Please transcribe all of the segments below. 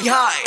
high.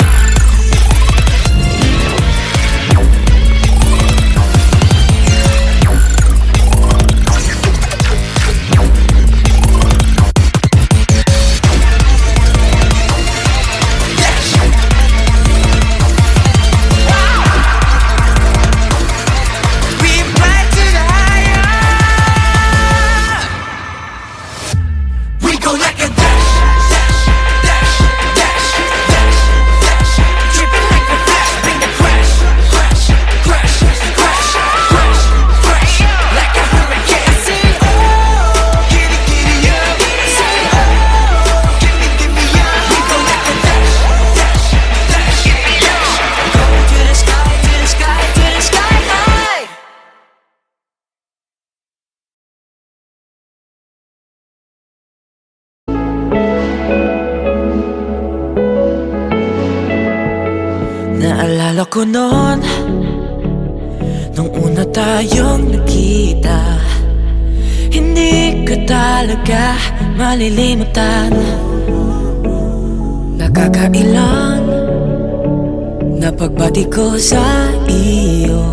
Naalala ko noon, nung una tayong nagkita, hindi ka talaga malilimutan. Nakakailang na pagbati ko sa iyo,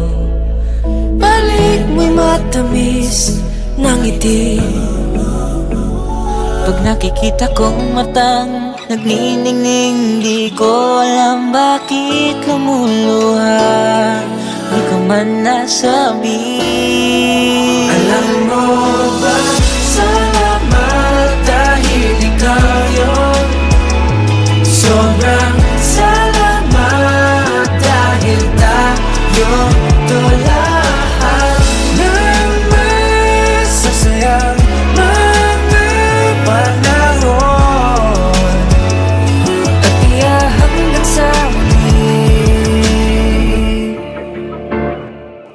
balik mo'y matamis ng ngiti. Pag nakikita kong matang nagniningning, di ko alam bakit lumuluha, di ko man nasabi. Alam mo ba, salamat dahil ikaw yun. Sobrang salamat dahil tayo to lahat ng masasayang mga panahon. At iya hanggang sa muli,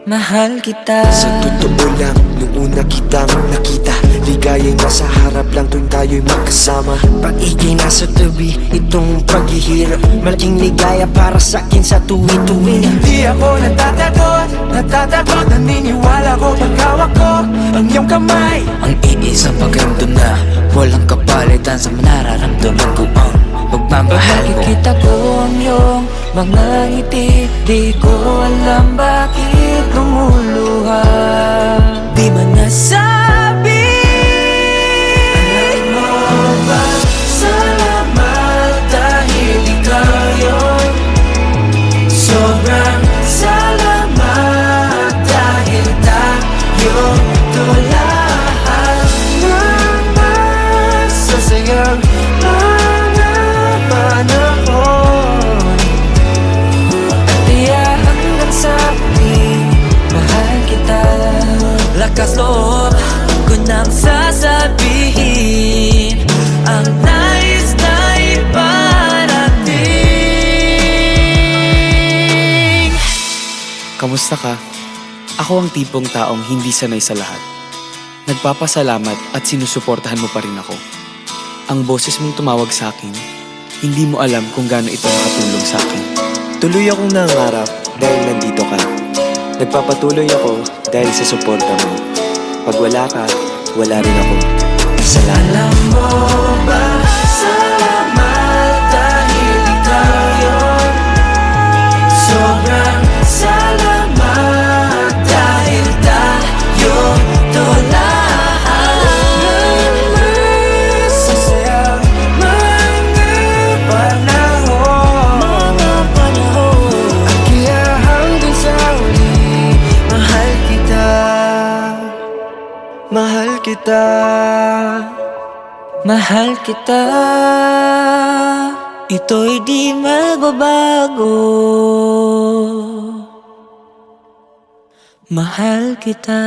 mahal kita. Sa totoo lang, nung una kitang nakita, ligaya'y nasa harap lang tuwing tayo'y magkasama. Pag-ibig nasa tabi, itong paghihirap, malaking ligaya para sa'kin sa tuwi-tuwi. Di ako natatakot, naniniwala ko pagkawak ko ang iyong kamay. Ang iisang pagramdam na walang kapalitan sa nararamdaman ko ang pagmamahal mo. Nakikita ko ang iyong mga ngiti, di ko alam bakit lumuluha, di man nasabi. Alam mo ba, salamat dahil ikaw yun. Sobrang salamat dahil tayo to lahat ng masasayang mga panahon. At iya hanggang sa huli, mahal kita. Lakas loob ko nang sasabihin ang nais na iparating. Kamusta ka? Ako ang tipong taong hindi sanay sa lahat. Nagpapasalamat at sinusuportahan mo pa rin ako. Ang boses mong tumawag sa akin, hindi mo alam kung gaano ito nakatulong sa akin. Tuloy akong nangarap dahil nandito ka. Nagpapatuloy ako dahil sa suporta mo. Pag wala ka, wala rin ako. Salamat. Alam mo ba, salamat dahil ikaw yun. Sobrang salamat dahil tayo to lahat ng masasayang mga panahon. At kaya hanggang sa huli, mahal kita. Mahal kita. Mahal kita, ito'y di magbabago. Mahal kita.